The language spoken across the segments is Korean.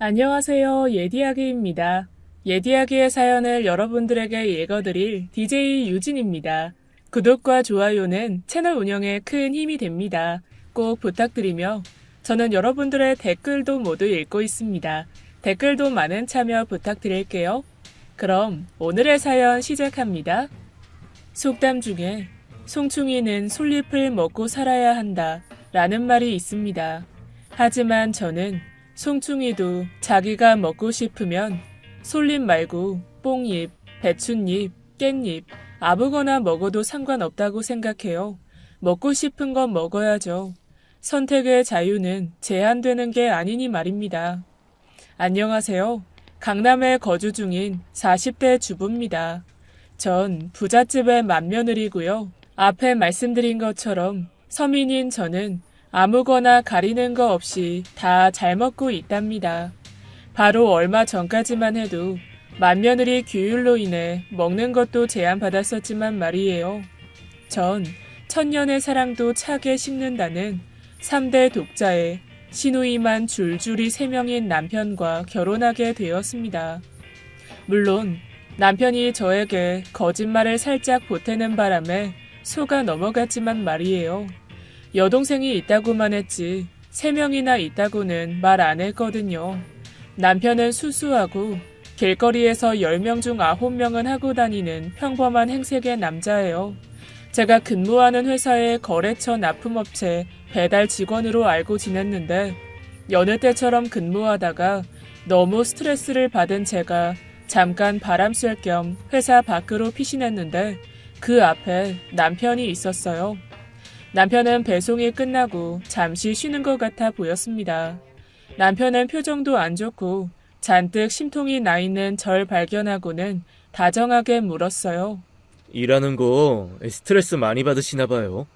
안녕하세요. 예디아기입니다. 예디아기의 사연을 여러분들에게 읽어드릴 DJ 유진입니다. 구독과 좋아요는 채널 운영에 큰 힘이 됩니다. 꼭 부탁드리며 저는 여러분들의 댓글도 모두 읽고 있습니다. 댓글도 많은 참여 부탁드릴게요. 그럼 오늘의 사연 시작합니다. 속담 중에 송충이는 솔잎을 먹고 살아야 한다 라는 말이 있습니다. 하지만 저는 송충이도 자기가 먹고 싶으면 솔잎 말고 뽕잎, 배춧잎, 깻잎 아무거나 먹어도 상관없다고 생각해요. 먹고 싶은 건 먹어야죠. 선택의 자유는 제한되는 게 아니니 말입니다. 안녕하세요. 강남에 거주 중인 40대 주부입니다. 전 부잣집의 맏며느리고요. 앞에 말씀드린 것처럼 서민인 저는 아무거나 가리는 거 없이 다 잘 먹고 있답니다. 바로 얼마 전까지만 해도 맏며느리 규율로 인해 먹는 것도 제한받았었지만 말이에요. 전 천년의 사랑도 차게 식는다는 3대 독자의 시누이만 줄줄이 3명인 남편과 결혼하게 되었습니다. 물론 남편이 저에게 거짓말을 살짝 보태는 바람에 속아 넘어갔지만 말이에요. 여동생이 있다고만 했지 3명이나 있다고는 말 안 했거든요. 남편은 수수하고 길거리에서 10명 중 9명은 하고 다니는 평범한 행색의 남자예요. 제가 근무하는 회사의 거래처 납품업체 배달 직원으로 알고 지냈는데 여느 때처럼 근무하다가 너무 스트레스를 받은 제가 잠깐 바람 쐴 겸 회사 밖으로 피신했는데 그 앞에 남편이 있었어요. 남편은 배송이 끝나고 잠시 쉬는 것 같아 보였습니다. 남편은 표정도 안 좋고 잔뜩 심통이 나 있는 절 발견하고는 다정하게 물었어요. 일하는 거 스트레스 많이 받으시나 봐요.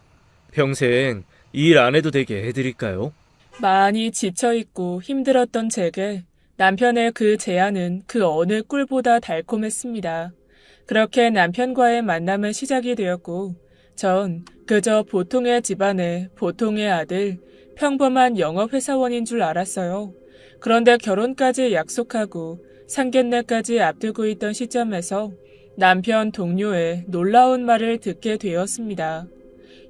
평생 일 안 해도 되게 해드릴까요? 많이 지쳐있고 힘들었던 제게 남편의 그 제안은 그 어느 꿀보다 달콤했습니다. 그렇게 남편과의 만남은 시작이 되었고 전 그저 보통의 집안의 보통의 아들, 평범한 영업회사원인 줄 알았어요. 그런데 결혼까지 약속하고 상견례까지 앞두고 있던 시점에서 남편 동료의 놀라운 말을 듣게 되었습니다.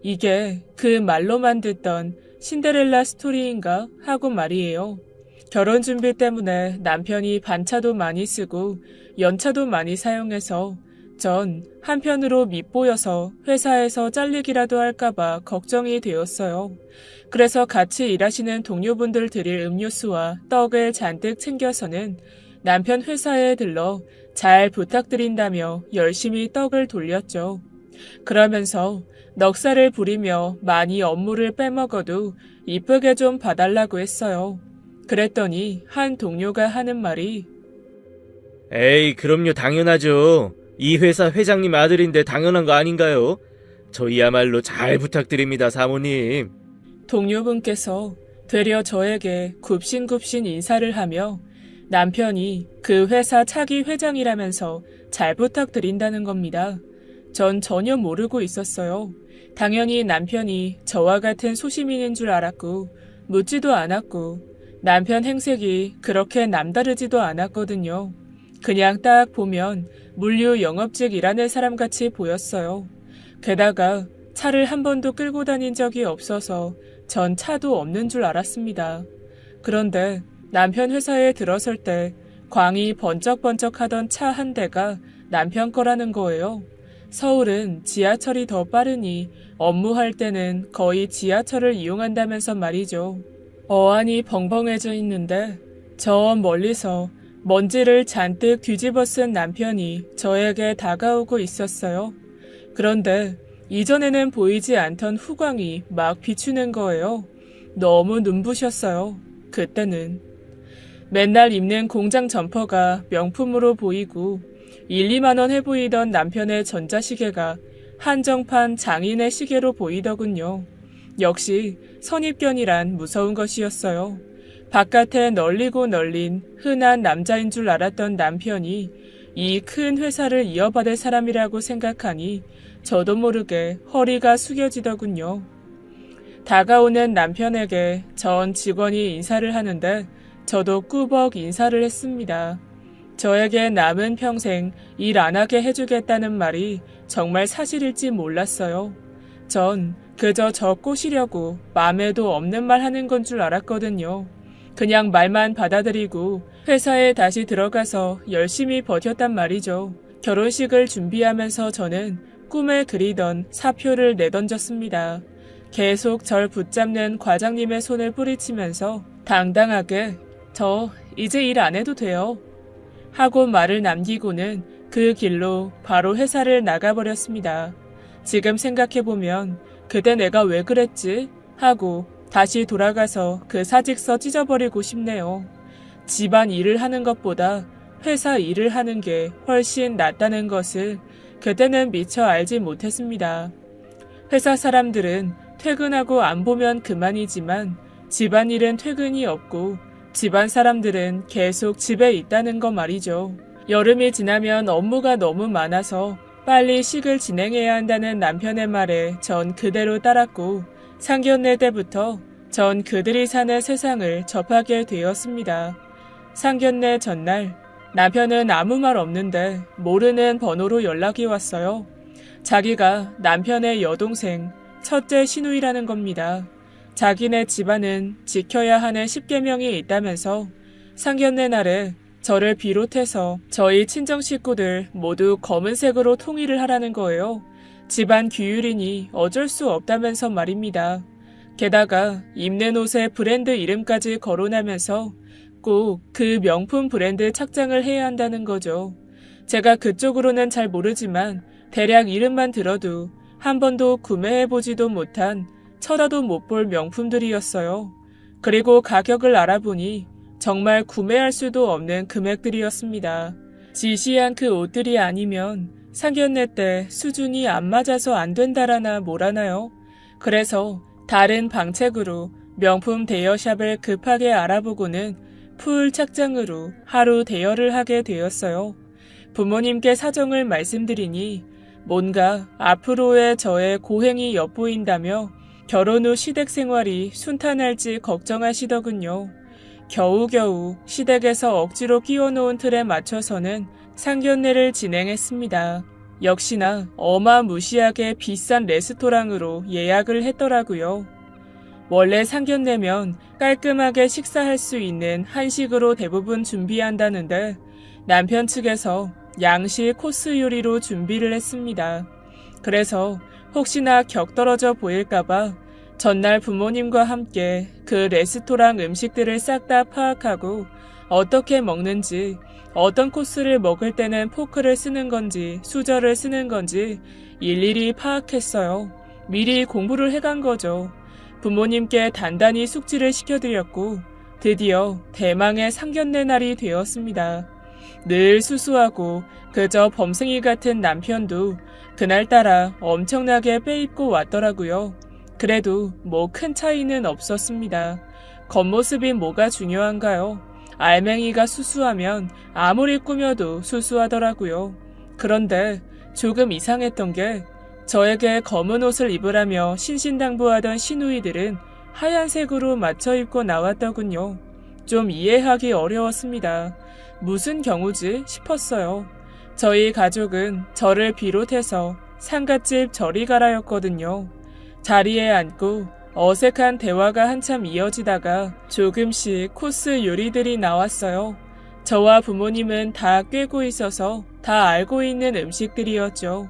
이게 그 말로만 듣던 신데렐라 스토리인가 하고 말이에요. 결혼 준비 때문에 남편이 반차도 많이 쓰고 연차도 많이 사용해서 전 한편으로 밉보여서 회사에서 잘리기라도 할까봐 걱정이 되었어요. 그래서 같이 일하시는 동료분들 드릴 음료수와 떡을 잔뜩 챙겨서는 남편 회사에 들러 잘 부탁드린다며 열심히 떡을 돌렸죠. 그러면서 넉살을 부리며 많이 업무를 빼먹어도 이쁘게 좀 봐달라고 했어요. 그랬더니 한 동료가 하는 말이 에이, 그럼요, 당연하죠. 이 회사 회장님 아들인데 당연한 거 아닌가요? 저희야말로 잘 부탁드립니다, 사모님. 동료분께서 되려 저에게 굽신굽신 인사를 하며 남편이 그 회사 차기 회장이라면서 잘 부탁드린다는 겁니다. 전 전혀 모르고 있었어요. 당연히 남편이 저와 같은 소시민인 줄 알았고 묻지도 않았고 남편 행색이 그렇게 남다르지도 않았거든요. 그냥 딱 보면 물류 영업직 일하는 사람같이 보였어요. 게다가 차를 한 번도 끌고 다닌 적이 없어서 전 차도 없는 줄 알았습니다. 그런데 남편 회사에 들어설 때 광이 번쩍번쩍하던 차 한 대가 남편 거라는 거예요. 서울은 지하철이 더 빠르니 업무할 때는 거의 지하철을 이용한다면서 말이죠. 어안이 벙벙해져 있는데 저 멀리서 먼지를 잔뜩 뒤집어 쓴 남편이 저에게 다가오고 있었어요. 그런데 이전에는 보이지 않던 후광이 막 비추는 거예요. 너무 눈부셨어요. 그때는. 맨날 입는 공장 점퍼가 명품으로 보이고 1, 2만 원 해 보이던 남편의 전자시계가 한정판 장인의 시계로 보이더군요. 역시 선입견이란 무서운 것이었어요. 바깥에 널리고 널린 흔한 남자인 줄 알았던 남편이 이 큰 회사를 이어받을 사람이라고 생각하니 저도 모르게 허리가 숙여지더군요. 다가오는 남편에게 전 직원이 인사를 하는데 저도 꾸벅 인사를 했습니다. 저에게 남은 평생 일 안 하게 해주겠다는 말이 정말 사실일지 몰랐어요. 전 그저 저 꼬시려고 맘에도 없는 말 하는 건 줄 알았거든요. 그냥 말만 받아들이고 회사에 다시 들어가서 열심히 버텼단 말이죠. 결혼식을 준비하면서 저는 꿈에 그리던 사표를 내던졌습니다. 계속 절 붙잡는 과장님의 손을 뿌리치면서 당당하게 저 이제 일 안 해도 돼요 하고 말을 남기고는 그 길로 바로 회사를 나가버렸습니다. 지금 생각해보면 그때 내가 왜 그랬지? 하고 다시 돌아가서 그 사직서 찢어버리고 싶네요. 집안 일을 하는 것보다 회사 일을 하는 게 훨씬 낫다는 것을 그때는 미처 알지 못했습니다. 회사 사람들은 퇴근하고 안 보면 그만이지만 집안일은 퇴근이 없고 집안 사람들은 계속 집에 있다는 거 말이죠. 여름이 지나면 업무가 너무 많아서 빨리 식을 진행해야 한다는 남편의 말에 전 그대로 따랐고 상견례 때부터 전 그들이 사는 세상을 접하게 되었습니다. 상견례 전날 남편은 아무 말 없는데 모르는 번호로 연락이 왔어요. 자기가 남편의 여동생 첫째 시누이라는 겁니다. 자기네 집안은 지켜야 하는 10계명이 있다면서 상견례 날에 저를 비롯해서 저희 친정 식구들 모두 검은색으로 통일을 하라는 거예요. 집안 규율이니 어쩔 수 없다면서 말입니다. 게다가 입는 옷에 브랜드 이름까지 거론하면서 꼭 그 명품 브랜드 착장을 해야 한다는 거죠. 제가 그쪽으로는 잘 모르지만 대략 이름만 들어도 한 번도 구매해보지도 못한 쳐다도 못 볼 명품들이었어요. 그리고 가격을 알아보니 정말 구매할 수도 없는 금액들이었습니다. 지시한 그 옷들이 아니면 상견례 때 수준이 안 맞아서 안 된다라나 뭐라나요? 그래서 다른 방책으로 명품 대여샵을 급하게 알아보고는 풀 착장으로 하루 대여를 하게 되었어요. 부모님께 사정을 말씀드리니 뭔가 앞으로의 저의 고행이 엿보인다며 결혼 후 시댁 생활이 순탄할지 걱정하시더군요. 겨우겨우 시댁에서 억지로 끼워놓은 틀에 맞춰서는 상견례를 진행했습니다. 역시나 어마무시하게 비싼 레스토랑으로 예약을 했더라고요. 원래 상견례면 깔끔하게 식사할 수 있는 한식으로 대부분 준비한다는데 남편 측에서 양식 코스 요리로 준비를 했습니다. 그래서 혹시나 격떨어져 보일까봐 전날 부모님과 함께 그 레스토랑 음식들을 싹 다 파악하고 어떻게 먹는지, 어떤 코스를 먹을 때는 포크를 쓰는 건지 수저를 쓰는 건지 일일이 파악했어요. 미리 공부를 해간 거죠. 부모님께 단단히 숙지를 시켜드렸고 드디어 대망의 상견례 날이 되었습니다. 늘 수수하고 그저 범생이 같은 남편도 그날따라 엄청나게 빼입고 왔더라고요. 그래도 뭐 큰 차이는 없었습니다. 겉모습이 뭐가 중요한가요? 알맹이가 수수하면 아무리 꾸며도 수수하더라고요. 그런데 조금 이상했던 게 저에게 검은 옷을 입으라며 신신당부하던 시누이들은 하얀색으로 맞춰 입고 나왔더군요. 좀 이해하기 어려웠습니다. 무슨 경우지 싶었어요. 저희 가족은 저를 비롯해서 상갓집 저리 가라였거든요. 자리에 앉고 어색한 대화가 한참 이어지다가 조금씩 코스 요리들이 나왔어요. 저와 부모님은 다 꿰고 있어서 다 알고 있는 음식들이었죠.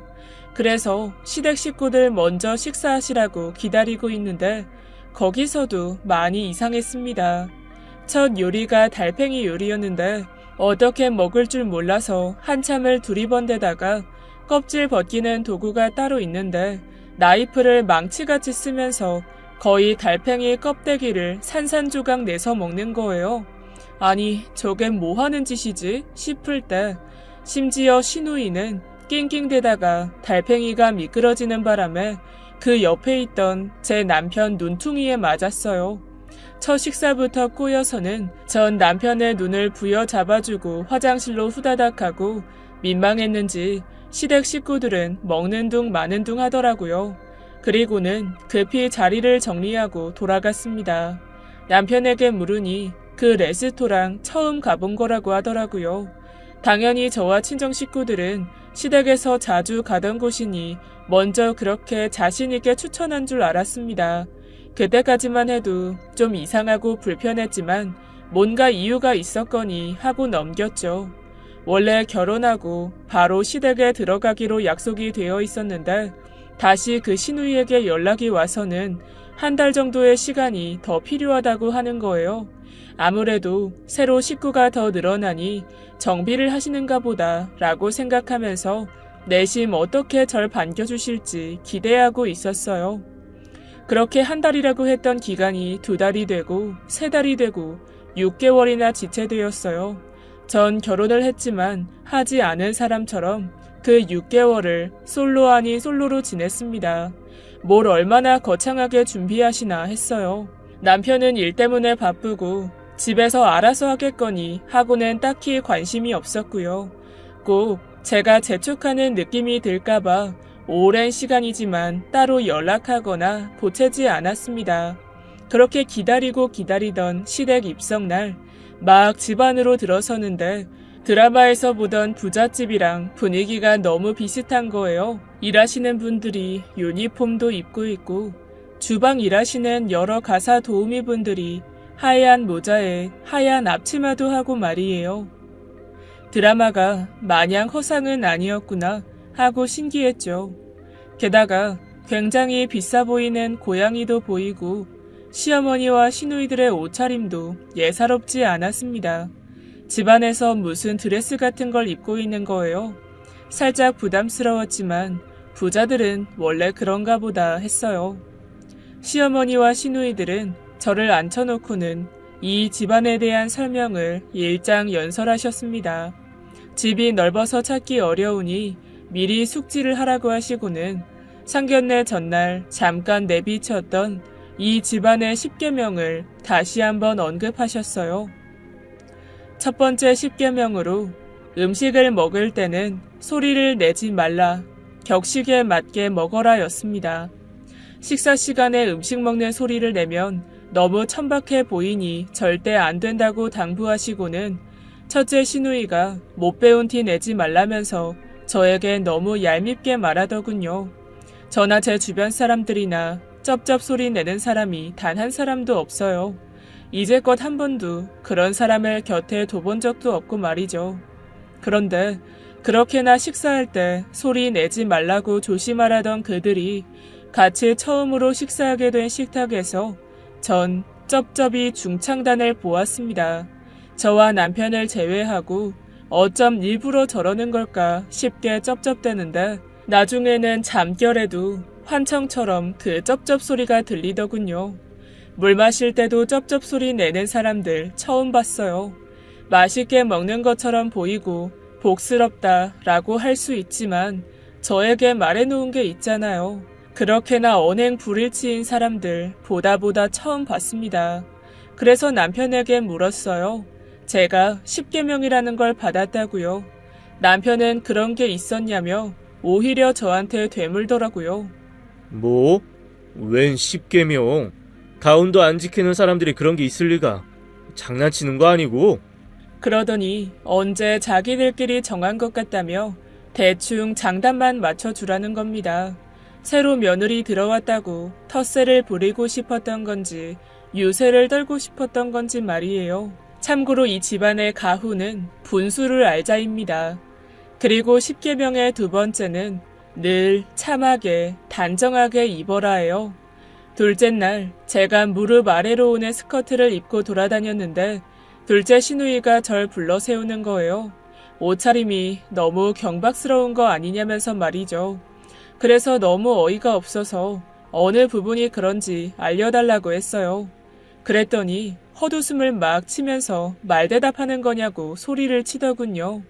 그래서 시댁 식구들 먼저 식사하시라고 기다리고 있는데 거기서도 많이 이상했습니다. 첫 요리가 달팽이 요리였는데 어떻게 먹을 줄 몰라서 한참을 두리번대다가 껍질 벗기는 도구가 따로 있는데 나이프를 망치같이 쓰면서 거의 달팽이 껍데기를 산산조각 내서 먹는 거예요. 아니 저게 뭐 하는 짓이지 싶을 때 심지어 시누이는 낑낑대다가 달팽이가 미끄러지는 바람에 그 옆에 있던 제 남편 눈퉁이에 맞았어요. 첫 식사부터 꼬여서는 전 남편의 눈을 부여잡아주고 화장실로 후다닥 가고 민망했는지 시댁 식구들은 먹는 둥 마는 둥 하더라고요. 그리고는 급히 자리를 정리하고 돌아갔습니다. 남편에게 물으니 그 레스토랑 처음 가본 거라고 하더라고요. 당연히 저와 친정 식구들은 시댁에서 자주 가던 곳이니 먼저 그렇게 자신있게 추천한 줄 알았습니다. 그때까지만 해도 좀 이상하고 불편했지만 뭔가 이유가 있었거니 하고 넘겼죠. 원래 결혼하고 바로 시댁에 들어가기로 약속이 되어 있었는데 다시 그 시누이에게 연락이 와서는 한 달 정도의 시간이 더 필요하다고 하는 거예요. 아무래도 새로 식구가 더 늘어나니 정비를 하시는가 보다 라고 생각하면서 내심 어떻게 절 반겨주실지 기대하고 있었어요. 그렇게 한 달이라고 했던 기간이 2달이 되고 3달이 되고 6개월이나 지체되었어요. 전 결혼을 했지만 하지 않은 사람처럼 그 6개월을 솔로 아닌 솔로로 지냈습니다. 뭘 얼마나 거창하게 준비하시나 했어요. 남편은 일 때문에 바쁘고 집에서 알아서 하겠거니 하고는 딱히 관심이 없었고요. 꼭 제가 재촉하는 느낌이 들까봐 오랜 시간이지만 따로 연락하거나 보채지 않았습니다. 그렇게 기다리고 기다리던 시댁 입성날 막 집 안으로 들어서는데 드라마에서 보던 부잣집이랑 분위기가 너무 비슷한 거예요. 일하시는 분들이 유니폼도 입고 있고 주방 일하시는 여러 가사 도우미 분들이 하얀 모자에 하얀 앞치마도 하고 말이에요. 드라마가 마냥 허상은 아니었구나 하고 신기했죠. 게다가 굉장히 비싸 보이는 고양이도 보이고 시어머니와 시누이들의 옷차림도 예사롭지 않았습니다. 집안에서 무슨 드레스 같은 걸 입고 있는 거예요. 살짝 부담스러웠지만 부자들은 원래 그런가 보다 했어요. 시어머니와 시누이들은 저를 앉혀놓고는 이 집안에 대한 설명을 일장연설하셨습니다. 집이 넓어서 찾기 어려우니 미리 숙지를 하라고 하시고는 상견례 전날 잠깐 내비쳤던 이 집안의 10계명을 다시 한번 언급하셨어요. 첫 번째 10계명으로 음식을 먹을 때는 소리를 내지 말라, 격식에 맞게 먹어라 였습니다. 식사 시간에 음식 먹는 소리를 내면 너무 천박해 보이니 절대 안 된다고 당부하시고는 첫째 시누이가 못 배운 티 내지 말라면서 저에게 너무 얄밉게 말하더군요. 저나 제 주변 사람들이나 쩝쩝 소리 내는 사람이 단 한 사람도 없어요. 이제껏 한 번도 그런 사람을 곁에 둬본 적도 없고 말이죠. 그런데 그렇게나 식사할 때 소리 내지 말라고 조심하라던 그들이 같이 처음으로 식사하게 된 식탁에서 전 쩝쩝이 중창단을 보았습니다. 저와 남편을 제외하고 어쩜 일부러 저러는 걸까 싶게 쩝쩝대는데 나중에는 잠결에도 환청처럼 그 쩝쩝 소리가 들리더군요. 물 마실 때도 쩝쩝 소리 내는 사람들 처음 봤어요. 맛있게 먹는 것처럼 보이고 복스럽다라고 할 수 있지만 저에게 말해놓은 게 있잖아요. 그렇게나 언행 불일치인 사람들 보다 처음 봤습니다. 그래서 남편에게 물었어요. 제가 10계명이라는 걸 받았다고요. 남편은 그런 게 있었냐며 오히려 저한테 되물더라고요. 뭐? 웬 10계명? 가훈도 안 지키는 사람들이 그런 게 있을 리가. 장난치는 거 아니고? 그러더니 언제 자기들끼리 정한 것 같다며 대충 장단만 맞춰주라는 겁니다. 새로 며느리 들어왔다고 텃세를 부리고 싶었던 건지 유세를 떨고 싶었던 건지 말이에요. 참고로 이 집안의 가훈은 분수를 알자입니다. 그리고 10계명의 두 번째는 늘 참하게 단정하게 입어라예요. 둘째 날 제가 무릎 아래로 오는 스커트를 입고 돌아다녔는데 둘째 시누이가 절 불러 세우는 거예요. 옷차림이 너무 경박스러운 거 아니냐면서 말이죠. 그래서 너무 어이가 없어서 어느 부분이 그런지 알려달라고 했어요. 그랬더니 헛웃음을 막 치면서 말대답하는 거냐고 소리를 치더군요.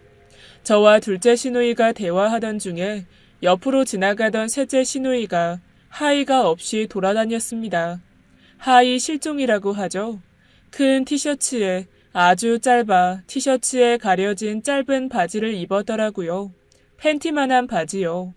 저와 둘째 시누이가 대화하던 중에 옆으로 지나가던 셋째 시누이가 하의가 없이 돌아다녔습니다. 하의 실종이라고 하죠. 큰 티셔츠에 아주 짧아 티셔츠에 가려진 짧은 바지를 입었더라고요. 팬티만한 바지요.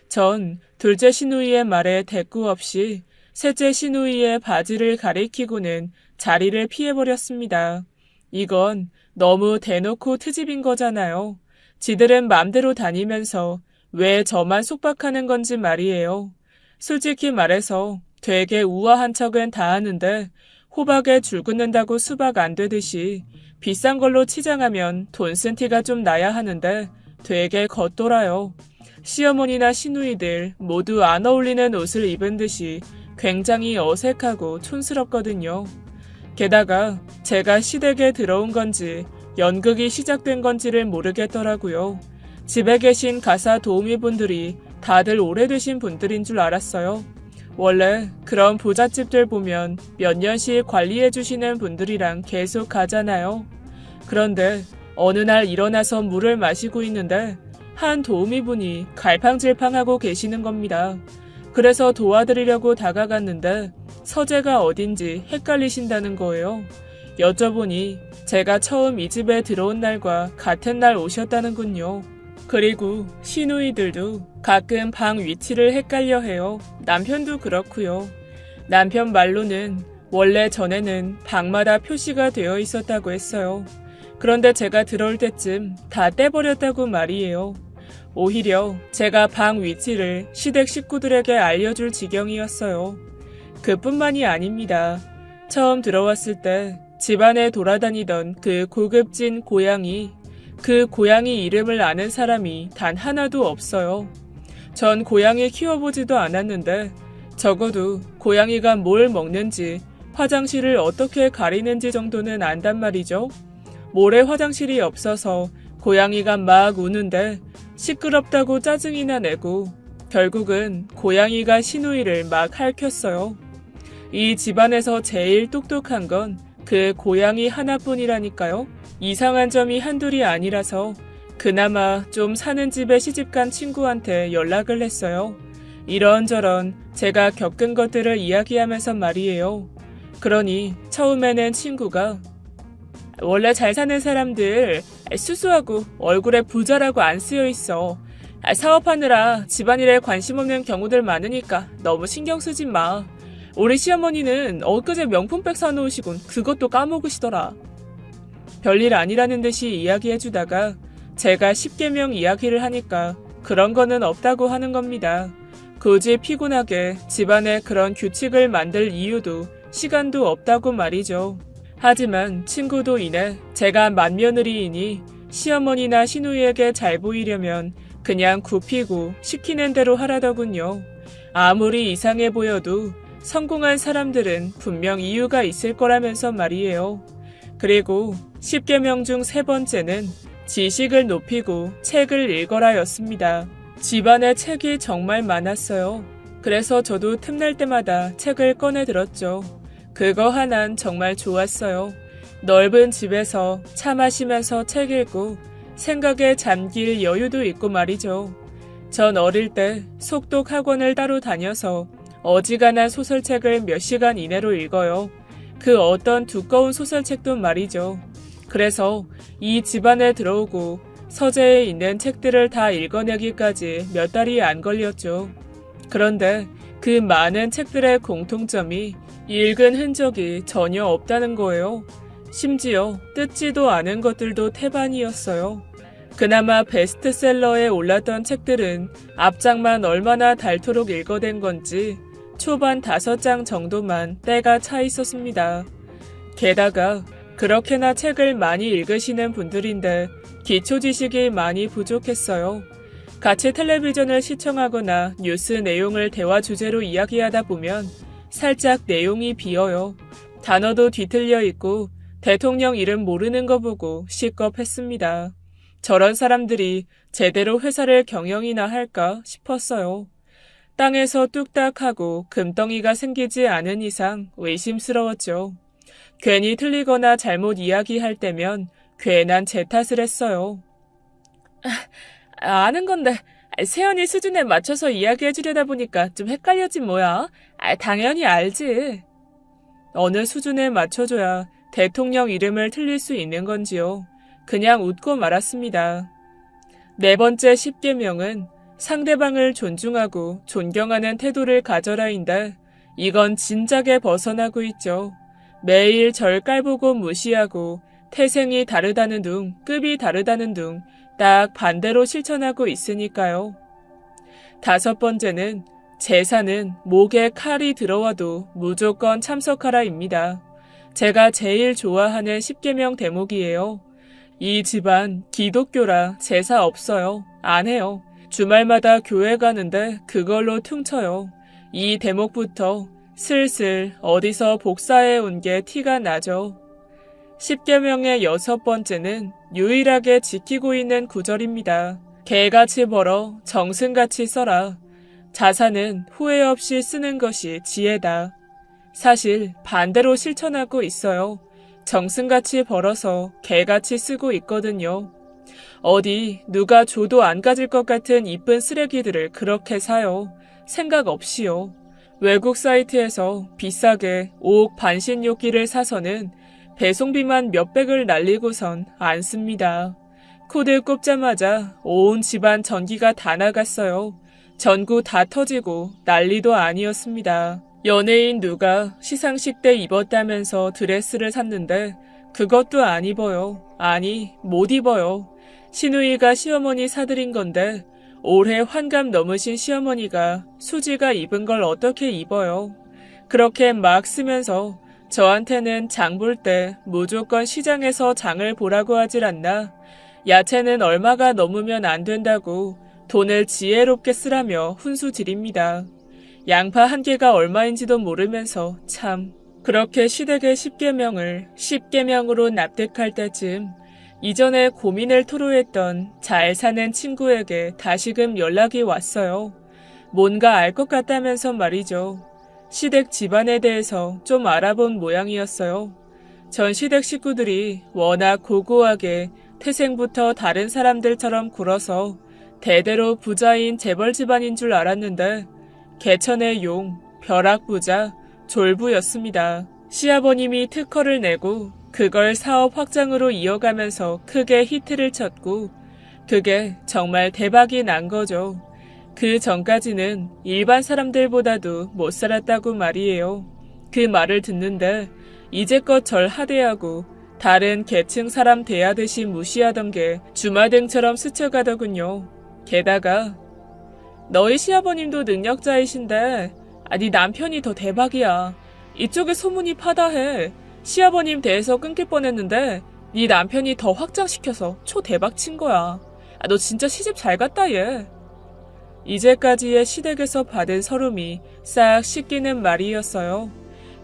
전 둘째 시누이의 말에 대꾸 없이 셋째 시누이의 바지를 가리키고는 자리를 피해버렸습니다. 이건 너무 대놓고 트집인 거잖아요. 지들은 맘대로 다니면서 왜 저만 속박하는 건지 말이에요. 솔직히 말해서 되게 우아한 척은 다 하는데 호박에 줄 긋는다고 수박 안 되듯이 비싼 걸로 치장하면 돈 쓴 티가 좀 나야 하는데 되게 겉돌아요. 시어머니나 시누이들 모두 안 어울리는 옷을 입은 듯이 굉장히 어색하고 촌스럽거든요. 게다가 제가 시댁에 들어온 건지 연극이 시작된 건지를 모르겠더라고요. 집에 계신 가사 도우미분들이 다들 오래되신 분들인 줄 알았어요. 원래 그런 부잣집들 보면 몇 년씩 관리해주시는 분들이랑 계속 가잖아요. 그런데 어느 날 일어나서 물을 마시고 있는데 한 도우미분이 갈팡질팡하고 계시는 겁니다. 그래서 도와드리려고 다가갔는데 서재가 어딘지 헷갈리신다는 거예요. 여쭤보니 제가 처음 이 집에 들어온 날과 같은 날 오셨다는군요. 그리고 시누이들도 가끔 방 위치를 헷갈려 해요. 남편도 그렇고요. 남편 말로는 원래 전에는 방마다 표시가 되어 있었다고 했어요. 그런데 제가 들어올 때쯤 다 떼버렸다고 말이에요. 오히려 제가 방 위치를 시댁 식구들에게 알려줄 지경이었어요. 그뿐만이 아닙니다. 처음 들어왔을 때 집안에 돌아다니던 그 고급진 고양이, 그 고양이 이름을 아는 사람이 단 하나도 없어요. 전 고양이 키워보지도 않았는데 적어도 고양이가 뭘 먹는지, 화장실을 어떻게 가리는지 정도는 안단 말이죠. 모래 화장실이 없어서 고양이가 막 우는데 시끄럽다고 짜증이나 내고 결국은 고양이가 시누이를 막 핥혔어요. 이 집안에서 제일 똑똑한 건 그 고양이 하나뿐이라니까요. 이상한 점이 한둘이 아니라서 그나마 좀 사는 집에 시집간 친구한테 연락을 했어요. 이런저런 제가 겪은 것들을 이야기하면서 말이에요. 그러니 처음에는 친구가 원래 잘 사는 사람들 수수하고 얼굴에 부자라고 안 쓰여 있어. 사업하느라 집안일에 관심 없는 경우들 많으니까 너무 신경 쓰지 마. 우리 시어머니는 엊그제 명품백 사놓으시곤 그것도 까먹으시더라. 별일 아니라는 듯이 이야기해주다가 제가 10계명 이야기를 하니까 그런 거는 없다고 하는 겁니다. 굳이 피곤하게 집안에 그런 규칙을 만들 이유도 시간도 없다고 말이죠. 하지만 친구도 이내 제가 맏며느리이니 시어머니나 시누이에게 잘 보이려면 그냥 굽히고 시키는 대로 하라더군요. 아무리 이상해 보여도 성공한 사람들은 분명 이유가 있을 거라면서 말이에요. 그리고 10계명 중 3번째는 지식을 높이고 책을 읽어라였습니다. 집안에 책이 정말 많았어요. 그래서 저도 틈날 때마다 책을 꺼내 들었죠. 그거 하나는 정말 좋았어요. 넓은 집에서 차 마시면서 책 읽고 생각에 잠길 여유도 있고 말이죠. 전 어릴 때 속독 학원을 따로 다녀서 어지간한 소설책을 몇 시간 이내로 읽어요. 그 어떤 두꺼운 소설책도 말이죠. 그래서 이 집안에 들어오고 서재에 있는 책들을 다 읽어내기까지 몇 달이 안 걸렸죠. 그런데 그 많은 책들의 공통점이 읽은 흔적이 전혀 없다는 거예요. 심지어 뜯지도 않은 것들도 태반이었어요. 그나마 베스트셀러에 올랐던 책들은 앞장만 얼마나 닳도록 읽어댄 건지 초반 5장 정도만 때가 차 있었습니다. 게다가 그렇게나 책을 많이 읽으시는 분들인데 기초 지식이 많이 부족했어요. 같이 텔레비전을 시청하거나 뉴스 내용을 대화 주제로 이야기하다 보면 살짝 내용이 비어요. 단어도 뒤틀려 있고 대통령 이름 모르는 거 보고 시겁했습니다. 저런 사람들이 제대로 회사를 경영이나 할까 싶었어요. 땅에서 뚝딱하고 금덩이가 생기지 않은 이상 의심스러웠죠. 괜히 틀리거나 잘못 이야기할 때면 괜한 제 탓을 했어요. 아는 건데 세연이 수준에 맞춰서 이야기해주려다 보니까 좀 헷갈렸지 뭐야. 당연히 알지. 어느 수준에 맞춰줘야 대통령 이름을 틀릴 수 있는 건지요. 그냥 웃고 말았습니다. 4번째 10계명은 상대방을 존중하고 존경하는 태도를 가져라인데 이건 진작에 벗어나고 있죠. 매일 절 깔보고 무시하고 태생이 다르다는 둥, 급이 다르다는 둥, 딱 반대로 실천하고 있으니까요. 5번째는 제사는 목에 칼이 들어와도 무조건 참석하라입니다. 제가 제일 좋아하는 10계명 대목이에요. 이 집안 기독교라 제사 없어요. 안 해요. 주말마다 교회 가는데 그걸로 퉁쳐요. 이 대목부터 슬슬 어디서 복사해 온 게 티가 나죠. 10계명의 6번째는 유일하게 지키고 있는 구절입니다. 개같이 벌어 정승같이 써라. 자산은 후회 없이 쓰는 것이 지혜다. 사실 반대로 실천하고 있어요. 정승같이 벌어서 개같이 쓰고 있거든요. 어디 누가 줘도 안 가질 것 같은 이쁜 쓰레기들을 그렇게 사요. 생각 없이요. 외국 사이트에서 비싸게 5억 반신욕기를 사서는 배송비만 몇백을 날리고선 안 씁니다. 코드 꼽자마자 온 집안 전기가 다 나갔어요. 전구 다 터지고 난리도 아니었습니다. 연예인 누가 시상식 때 입었다면서 드레스를 샀는데 그것도 안 입어요. 아니, 못 입어요. 시누이가 시어머니 사드린 건데 올해 환갑 넘으신 시어머니가 수지가 입은 걸 어떻게 입어요? 그렇게 막 쓰면서 저한테는 장 볼 때 무조건 시장에서 장을 보라고 하질 않나? 야채는 얼마가 넘으면 안 된다고 돈을 지혜롭게 쓰라며 훈수 드립니다. 양파 한 개가 얼마인지도 모르면서 참. 그렇게 시댁의 10계명을 10계명으로 납득할 때쯤 이전에 고민을 토로했던 잘 사는 친구에게 다시금 연락이 왔어요. 뭔가 알 것 같다면서 말이죠. 시댁 집안에 대해서 좀 알아본 모양이었어요. 전 시댁 식구들이 워낙 고고하게 태생부터 다른 사람들처럼 굴어서 대대로 부자인 재벌 집안인 줄 알았는데 개천의 용, 벼락부자, 졸부였습니다. 시아버님이 특허를 내고 그걸 사업 확장으로 이어가면서 크게 히트를 쳤고 그게 정말 대박이 난 거죠. 그 전까지는 일반 사람들보다도 못 살았다고 말이에요. 그 말을 듣는데 이제껏 절 하대하고 다른 계층 사람 대하듯이 무시하던 게 주마등처럼 스쳐가더군요. 게다가 너희 시아버님도 능력자이신데 네 남편이 더 대박이야. 이쪽에 소문이 파다해. 시아버님 대에서 끊길 뻔했는데 네 남편이 더 확장시켜서 초대박 친 거야. 너 진짜 시집 잘 갔다 얘. 이제까지의 시댁에서 받은 서름이 싹 씻기는 말이었어요.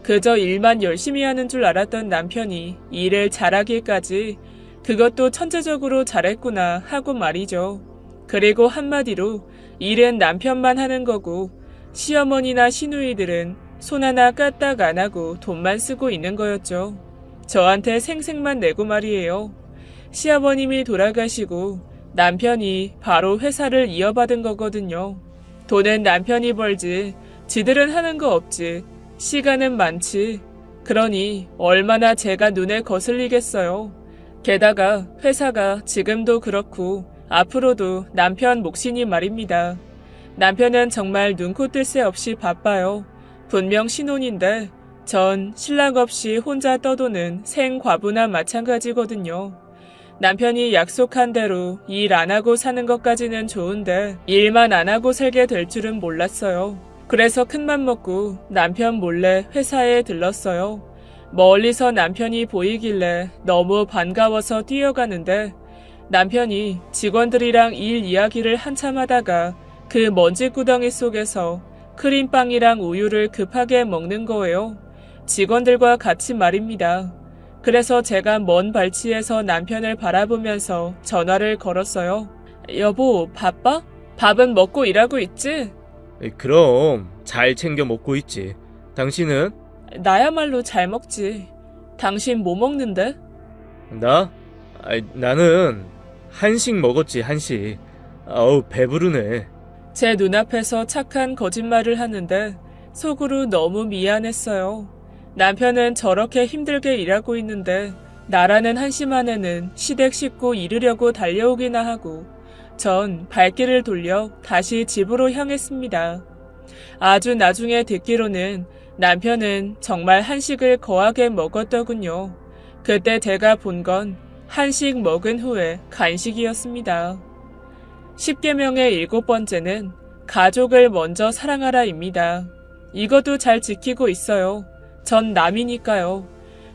그저 일만 열심히 하는 줄 알았던 남편이 일을 잘하기까지 그것도 천재적으로 잘했구나 하고 말이죠. 그리고 한마디로 일은 남편만 하는 거고 시어머니나 시누이들은 손 하나 까딱 안 하고 돈만 쓰고 있는 거였죠. 저한테 생색만 내고 말이에요. 시아버님이 돌아가시고 남편이 바로 회사를 이어받은 거거든요. 돈은 남편이 벌지 지들은 하는 거 없지. 시간은 많지. 그러니 얼마나 제가 눈에 거슬리겠어요. 게다가 회사가 지금도 그렇고 앞으로도 남편 몫이니 말입니다. 남편은 정말 눈코 뜰 새 없이 바빠요. 분명 신혼인데 전 신랑 없이 혼자 떠도는 생과부나 마찬가지거든요. 남편이 약속한 대로 일 안 하고 사는 것까지는 좋은데 일만 안 하고 살게 될 줄은 몰랐어요. 그래서 큰맘 먹고 남편 몰래 회사에 들렀어요. 멀리서 남편이 보이길래 너무 반가워서 뛰어가는데 남편이 직원들이랑 일 이야기를 한참 하다가 그 먼지구덩이 속에서 크림빵이랑 우유를 급하게 먹는 거예요. 직원들과 같이 말입니다. 그래서 제가 먼 발치에서 남편을 바라보면서 전화를 걸었어요. 여보, 바빠? 밥은 먹고 일하고 있지? 그럼 잘 챙겨 먹고 있지. 당신은? 나야말로 잘 먹지. 당신 뭐 먹는데? 나? 나는 한식 먹었지, 한식. 아우, 배부르네. 제 눈앞에서 착한 거짓말을 하는데 속으로 너무 미안했어요. 남편은 저렇게 힘들게 일하고 있는데 나라는 한심한애는 시댁 싣고 이르려고 달려오기나 하고 전 발길을 돌려 다시 집으로 향했습니다. 아주 나중에 듣기로는 남편은 정말 한식을 거하게 먹었더군요. 그때 제가 본 건 한식 먹은 후에 간식이었습니다. 10계명의 7번째는 가족을 먼저 사랑하라입니다. 이것도 잘 지키고 있어요. 전 남이니까요.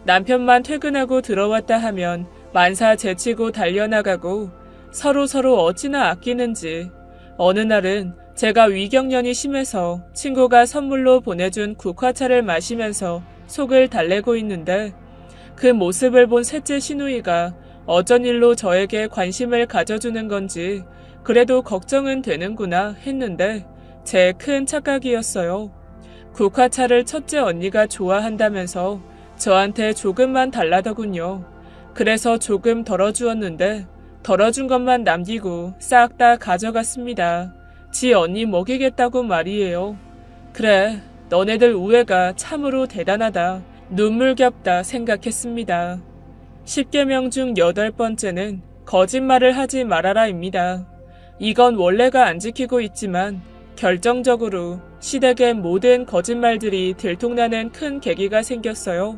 남편만 퇴근하고 들어왔다 하면 만사 제치고 달려나가고 서로 어찌나 아끼는지. 어느 날은 제가 위경련이 심해서 친구가 선물로 보내준 국화차를 마시면서 속을 달래고 있는데 그 모습을 본 셋째 시누이가 어쩐 일로 저에게 관심을 가져주는 건지 그래도 걱정은 되는구나 했는데 제 큰 착각이었어요. 국화차를 첫째 언니가 좋아한다면서 저한테 조금만 달라더군요. 그래서 조금 덜어주었는데 덜어준 것만 남기고 싹 다 가져갔습니다. 지 언니 먹이겠다고 말이에요. 그래, 너네들 우애가 참으로 대단하다. 눈물겹다 생각했습니다. 10계명 중 8번째는 거짓말을 하지 말아라입니다. 이건 원래가 안 지키고 있지만 결정적으로 시댁의 모든 거짓말들이 들통나는 큰 계기가 생겼어요.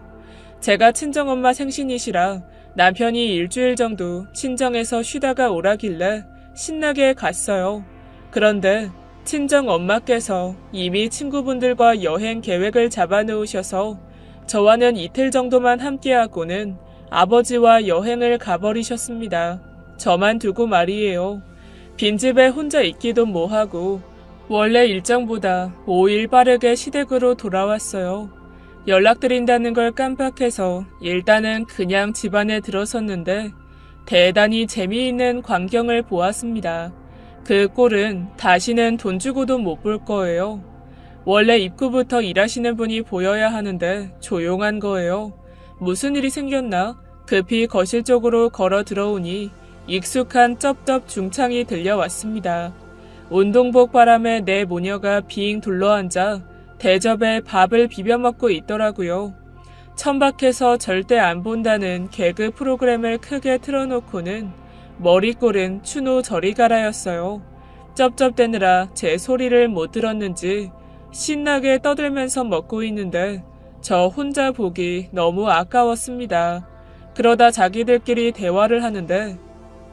제가 친정엄마 생신이시라 남편이 일주일 정도 친정에서 쉬다가 오라길래 신나게 갔어요. 그런데 친정엄마께서 이미 친구분들과 여행 계획을 잡아놓으셔서 저와는 이틀 정도만 함께하고는 아버지와 여행을 가버리셨습니다. 저만 두고 말이에요. 빈집에 혼자 있기도 뭐하고 원래 일정보다 5일 빠르게 시댁으로 돌아왔어요. 연락드린다는 걸 깜빡해서 일단은 그냥 집안에 들어섰는데 대단히 재미있는 광경을 보았습니다. 그 꼴은 다시는 돈 주고도 못 볼 거예요. 원래 입구부터 일하시는 분이 보여야 하는데 조용한 거예요. 무슨 일이 생겼나? 급히 거실 쪽으로 걸어 들어오니 익숙한 쩝쩝 중창이 들려왔습니다. 운동복 바람에 내 모녀가 빙 둘러앉아 대접에 밥을 비벼 먹고 있더라고요. 천박해서 절대 안 본다는 개그 프로그램을 크게 틀어놓고는 머리꼴은 추노 저리 가라였어요. 쩝쩝대느라 제 소리를 못 들었는지 신나게 떠들면서 먹고 있는데 저 혼자 보기 너무 아까웠습니다. 그러다 자기들끼리 대화를 하는데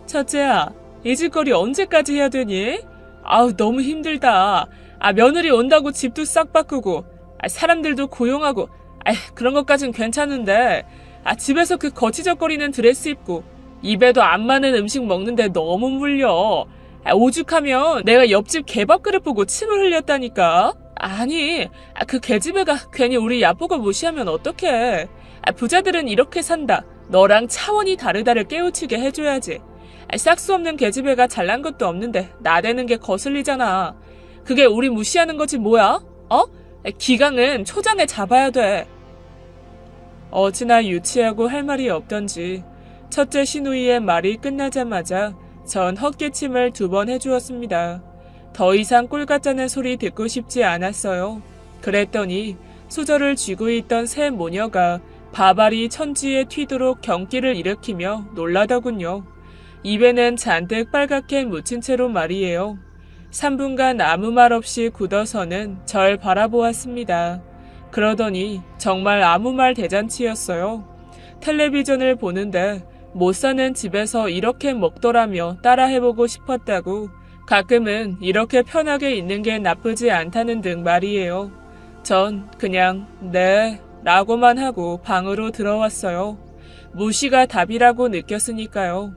첫째야, 이 짓거리 언제까지 해야 되니? 아우 너무 힘들다. 며느리 온다고 집도 싹 바꾸고 사람들도 고용하고 그런 것까진 괜찮은데 집에서 그 거치적거리는 드레스 입고 입에도 안 맞는 음식 먹는데 너무 물려. 오죽하면 내가 옆집 개밥 그릇 보고 침을 흘렸다니까. 아니 그 계집애가 괜히 우리 야보고 무시하면 어떡해. 부자들은 이렇게 산다. 너랑 차원이 다르다를 깨우치게 해줘야지. 싹수 없는 계집애가 잘난 것도 없는데 나대는 게 거슬리잖아. 그게 우리 무시하는 거지 뭐야? 기강은 초장에 잡아야 돼. 어찌나 유치하고 할 말이 없던지 첫째 시누이의 말이 끝나자마자 전 헛기침을 2번 해주었습니다. 더 이상 꿀 같자는 소리 듣고 싶지 않았어요. 그랬더니 수저를 쥐고 있던 새 모녀가 바바리 천지에 튀도록 경기를 일으키며 놀라더군요. 입에는 잔뜩 빨갛게 묻힌 채로 말이에요. 3분간 아무 말 없이 굳어서는 절 바라보았습니다. 그러더니 정말 아무 말 대잔치였어요. 텔레비전을 보는데 못 사는 집에서 이렇게 먹더라며 따라해보고 싶었다고 가끔은 이렇게 편하게 있는 게 나쁘지 않다는 등 말이에요. 전 그냥 네 라고만 하고 방으로 들어왔어요. 무시가 답이라고 느꼈으니까요.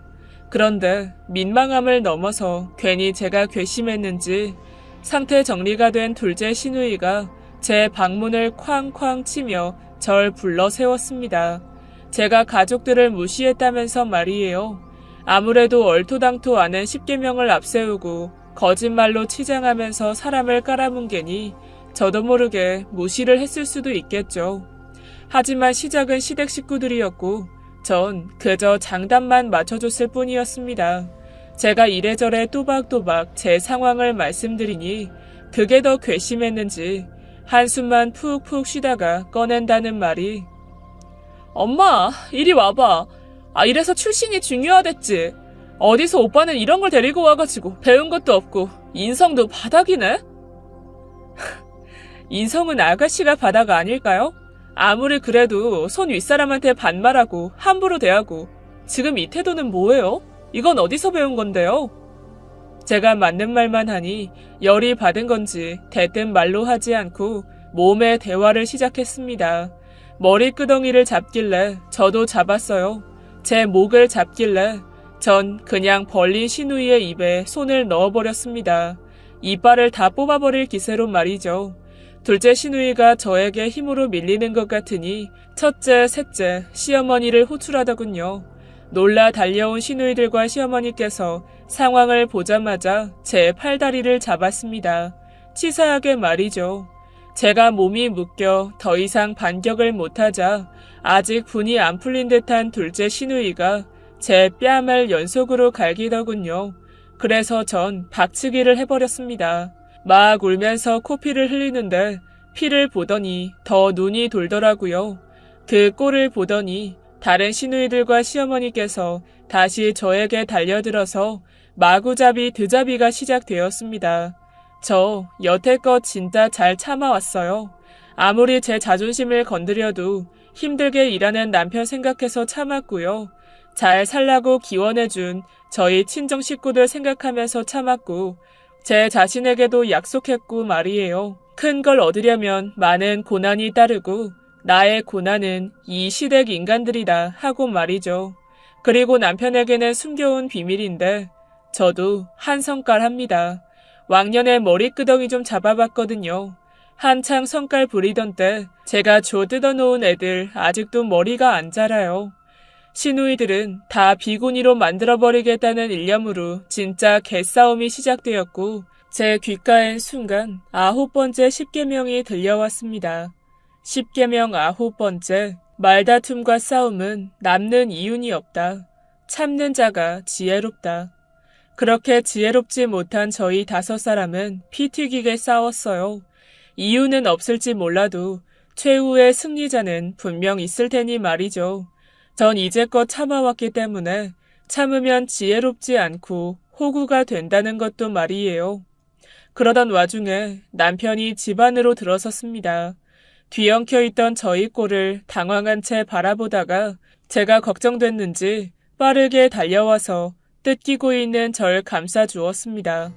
그런데 민망함을 넘어서 괜히 제가 괘씸했는지 상태 정리가 된 둘째 시누이가 제 방문을 쾅쾅 치며 절 불러 세웠습니다. 제가 가족들을 무시했다면서 말이에요. 아무래도 얼토당토 않은 10계명을 앞세우고 거짓말로 치장하면서 사람을 깔아뭉개니 저도 모르게 무시를 했을 수도 있겠죠. 하지만 시작은 시댁 식구들이었고 전 그저 장단만 맞춰줬을 뿐이었습니다. 제가 이래저래 또박또박 제 상황을 말씀드리니 그게 더 괘씸했는지 한숨만 푹푹 쉬다가 꺼낸다는 말이 엄마 이리 와봐. 이래서 출신이 중요하댔지. 어디서 오빠는 이런 걸 데리고 와가지고 배운 것도 없고 인성도 바닥이네? 인성은 아가씨가 바다가 아닐까요? 아무리 그래도 손 윗사람한테 반말하고 함부로 대하고 지금 이 태도는 뭐예요? 이건 어디서 배운 건데요? 제가 맞는 말만 하니 열이 받은 건지 대뜸 말로 하지 않고 몸에 대화를 시작했습니다. 머리끄덩이를 잡길래 저도 잡았어요. 제 목을 잡길래 전 그냥 벌린 시누이의 입에 손을 넣어버렸습니다. 이빨을 다 뽑아버릴 기세로 말이죠. 둘째 시누이가 저에게 힘으로 밀리는 것 같으니 첫째, 셋째, 시어머니를 호출하더군요. 놀라 달려온 시누이들과 시어머니께서 상황을 보자마자 제 팔다리를 잡았습니다. 치사하게 말이죠. 제가 몸이 묶여 더 이상 반격을 못하자 아직 분이 안 풀린 듯한 둘째 시누이가 제 뺨을 연속으로 갈기더군요. 그래서 전 박치기를 해버렸습니다. 막 울면서 코피를 흘리는데 피를 보더니 더 눈이 돌더라고요. 그 꼴을 보더니 다른 시누이들과 시어머니께서 다시 저에게 달려들어서 마구잡이 드잡이가 시작되었습니다. 저 여태껏 진짜 잘 참아왔어요. 아무리 제 자존심을 건드려도 힘들게 일하는 남편 생각해서 참았고요. 잘 살라고 기원해준 저희 친정 식구들 생각하면서 참았고 제 자신에게도 약속했고 말이에요. 큰 걸 얻으려면 많은 고난이 따르고 나의 고난은 이 시댁 인간들이다 하고 말이죠. 그리고 남편에게는 숨겨온 비밀인데 저도 한 성깔 합니다. 왕년에 머리끄덩이 좀 잡아봤거든요. 한창 성깔 부리던 때 제가 줘 뜯어놓은 애들 아직도 머리가 안 자라요. 시누이들은 다 비구니로 만들어버리겠다는 일념으로 진짜 개싸움이 시작되었고 제 귓가엔 순간 9번째 10계명이 들려왔습니다. 10계명 9번째, 말다툼과 싸움은 남는 이윤이 없다. 참는 자가 지혜롭다. 그렇게 지혜롭지 못한 저희 5사람은 피 튀기게 싸웠어요. 이유는 없을지 몰라도 최후의 승리자는 분명 있을 테니 말이죠. 전 이제껏 참아왔기 때문에 참으면 지혜롭지 않고 호구가 된다는 것도 말이에요. 그러던 와중에 남편이 집 안으로 들어섰습니다. 뒤엉켜 있던 저희 꼴을 당황한 채 바라보다가 제가 걱정됐는지 빠르게 달려와서 뜯기고 있는 절 감싸주었습니다.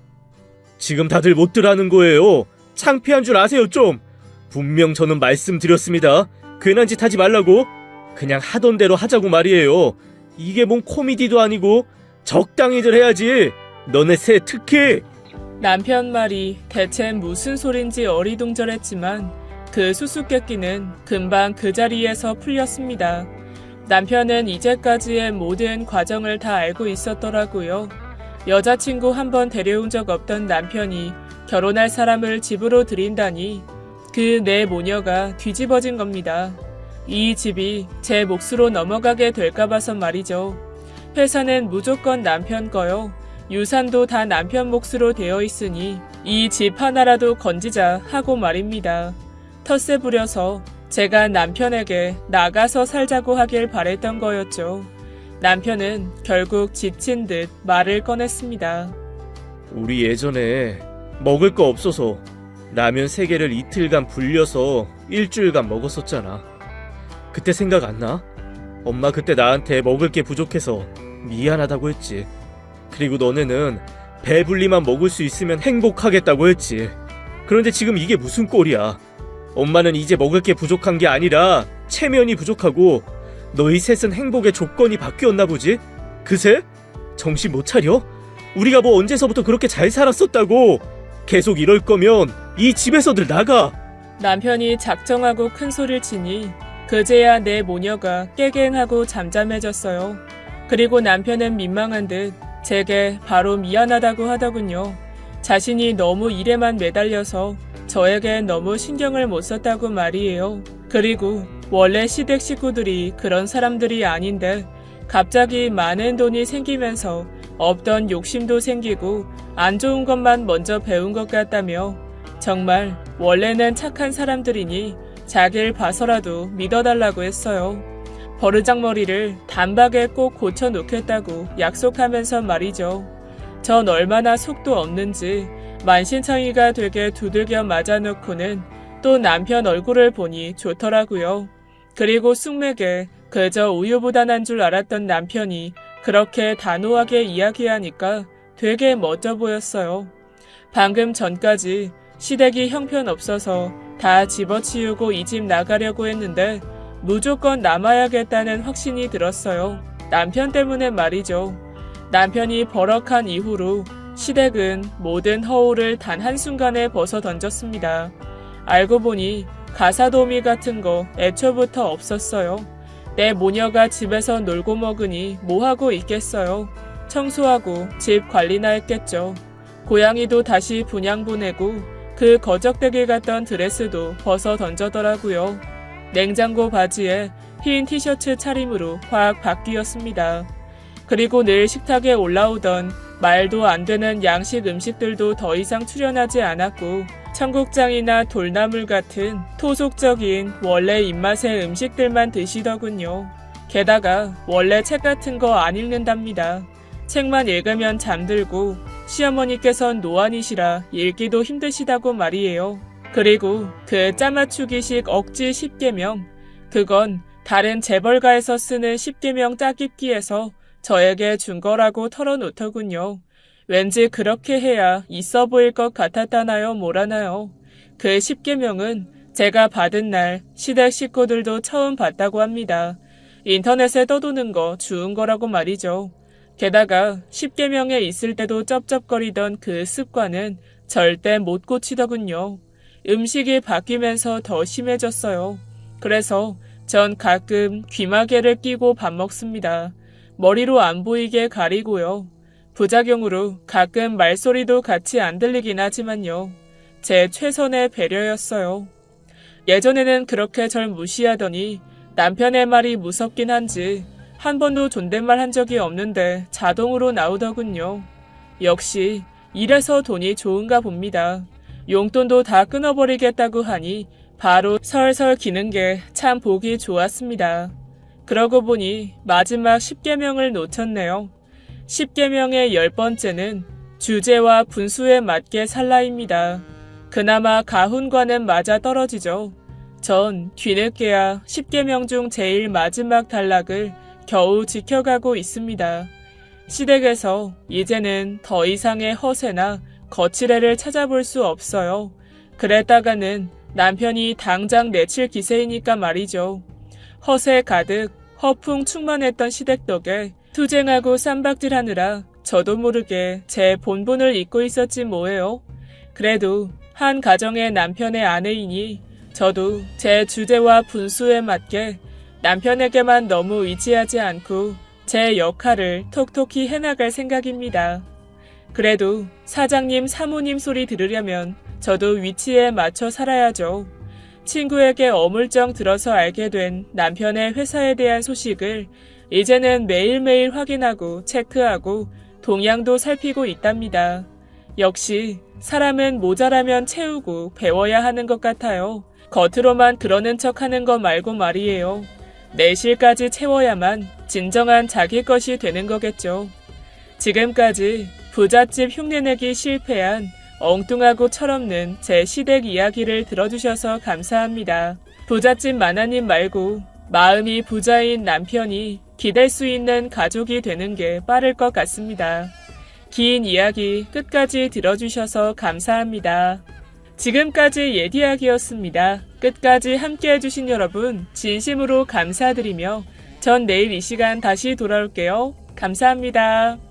지금 다들 못들 하는 거예요. 창피한 줄 아세요 좀. 분명 저는 말씀드렸습니다. 괜한 짓 하지 말라고. 그냥 하던 대로 하자고 말이에요. 이게 뭔 코미디도 아니고 적당히들 해야지. 너네 새 특히. 남편 말이 대체 무슨 소린지 어리둥절했지만 그 수수께끼는 금방 그 자리에서 풀렸습니다. 남편은 이제까지의 모든 과정을 다 알고 있었더라고요. 여자친구 한 번 데려온 적 없던 남편이 결혼할 사람을 집으로 들인다니 그 내 모녀가 뒤집어진 겁니다. 이 집이 제 몫으로 넘어가게 될까 봐서 말이죠. 회사는 무조건 남편 거요. 유산도 다 남편 몫으로 되어 있으니 이 집 하나라도 건지자 하고 말입니다. 텃세 부려서 제가 남편에게 나가서 살자고 하길 바랬던 거였죠. 남편은 결국 지친 듯 말을 꺼냈습니다. 우리 예전에 먹을 거 없어서 라면 3개를 이틀간 불려서 일주일간 먹었었잖아. 그때 생각 안 나? 엄마 그때 나한테 먹을 게 부족해서 미안하다고 했지. 그리고 너네는 배불리만 먹을 수 있으면 행복하겠다고 했지. 그런데 지금 이게 무슨 꼴이야. 엄마는 이제 먹을 게 부족한 게 아니라 체면이 부족하고 너희 셋은 행복의 조건이 바뀌었나 보지? 그새? 정신 못 차려? 우리가 뭐 언제서부터 그렇게 잘 살았었다고. 계속 이럴 거면 이 집에서들 나가. 남편이 작정하고 큰 소리를 치니 그제야 내 모녀가 깨갱하고 잠잠해졌어요. 그리고 남편은 민망한 듯 제게 바로 미안하다고 하더군요. 자신이 너무 일에만 매달려서 저에게 너무 신경을 못 썼다고 말이에요. 그리고 원래 시댁 식구들이 그런 사람들이 아닌데 갑자기 많은 돈이 생기면서 없던 욕심도 생기고 안 좋은 것만 먼저 배운 것 같다며 정말 원래는 착한 사람들이니 자기를 봐서라도 믿어달라고 했어요. 버르장머리를 단박에 꼭 고쳐놓겠다고 약속하면서 말이죠. 전 얼마나 속도 없는지 만신창이가 되게 두들겨 맞아놓고는 또 남편 얼굴을 보니 좋더라고요. 그리고 쑥맥에 그저 우유보다 난 줄 알았던 남편이 그렇게 단호하게 이야기하니까 되게 멋져 보였어요. 방금 전까지 시댁이 형편없어서 다 집어치우고 이 집 나가려고 했는데 무조건 남아야겠다는 확신이 들었어요. 남편 때문에 말이죠. 남편이 버럭한 이후로 시댁은 모든 허울을 단 한순간에 벗어 던졌습니다. 알고 보니 가사도우미 같은 거 애초부터 없었어요. 내 모녀가 집에서 놀고 먹으니 뭐하고 있겠어요. 청소하고 집 관리나 했겠죠. 고양이도 다시 분양 보내고 그 거적대기 같던 드레스도 벗어 던져더라고요. 냉장고 바지에 흰 티셔츠 차림으로 확 바뀌었습니다. 그리고 늘 식탁에 올라오던 말도 안 되는 양식 음식들도 더 이상 출연하지 않았고 청국장이나 돌나물 같은 토속적인 원래 입맛의 음식들만 드시더군요. 게다가 원래 책 같은 거 안 읽는답니다. 책만 읽으면 잠들고 시어머니께선 노안이시라 읽기도 힘드시다고 말이에요. 그리고 그 짜맞추기식 억지 10계명, 그건 다른 재벌가에서 쓰는 10계명 짜깁기에서 저에게 준 거라고 털어놓더군요. 왠지 그렇게 해야 있어 보일 것 같았다나요, 뭐라나요. 그 10계명은 제가 받은 날 시댁 식구들도 처음 봤다고 합니다. 인터넷에 떠도는 거 주운 거라고 말이죠. 게다가 10계명에 있을 때도 쩝쩝거리던 그 습관은 절대 못 고치더군요. 음식이 바뀌면서 더 심해졌어요. 그래서 전 가끔 귀마개를 끼고 밥 먹습니다. 머리로 안 보이게 가리고요. 부작용으로 가끔 말소리도 같이 안 들리긴 하지만요. 제 최선의 배려였어요. 예전에는 그렇게 절 무시하더니 남편의 말이 무섭긴 한지 한 번도 존댓말 한 적이 없는데 자동으로 나오더군요. 역시 이래서 돈이 좋은가 봅니다. 용돈도 다 끊어버리겠다고 하니 바로 설설 기는 게 참 보기 좋았습니다. 그러고 보니 마지막 10계명을 놓쳤네요. 10계명의 10번째는 주제와 분수에 맞게 살라입니다. 그나마 가훈과는 맞아 떨어지죠. 전 뒤늦게야 10계명 중 제일 마지막 단락을 겨우 지켜가고 있습니다. 시댁에서 이제는 더 이상의 허세나 거칠애를 찾아볼 수 없어요. 그랬다가는 남편이 당장 내칠 기세이니까 말이죠. 허세 가득 허풍 충만했던 시댁 덕에 투쟁하고 쌈박질하느라 저도 모르게 제 본분을 잊고 있었지 뭐예요. 그래도 한 가정의 남편의 아내이니 저도 제 주제와 분수에 맞게 남편에게만 너무 의지하지 않고 제 역할을 톡톡히 해나갈 생각입니다. 그래도 사장님, 사모님 소리 들으려면 저도 위치에 맞춰 살아야죠. 친구에게 어물쩡 들어서 알게 된 남편의 회사에 대한 소식을 이제는 매일매일 확인하고 체크하고 동향도 살피고 있답니다. 역시 사람은 모자라면 채우고 배워야 하는 것 같아요. 겉으로만 그러는 척하는 거 말고 말이에요. 내실까지 채워야만 진정한 자기 것이 되는 거겠죠. 지금까지 부잣집 흉내내기 실패한 엉뚱하고 철없는 제 시댁 이야기를 들어주셔서 감사합니다. 부잣집 마나님 말고 마음이 부자인 남편이 기댈 수 있는 가족이 되는 게 빠를 것 같습니다. 긴 이야기 끝까지 들어주셔서 감사합니다. 지금까지 예디야기였습니다. 끝까지 함께 해주신 여러분 진심으로 감사드리며 전 내일 이 시간 다시 돌아올게요. 감사합니다.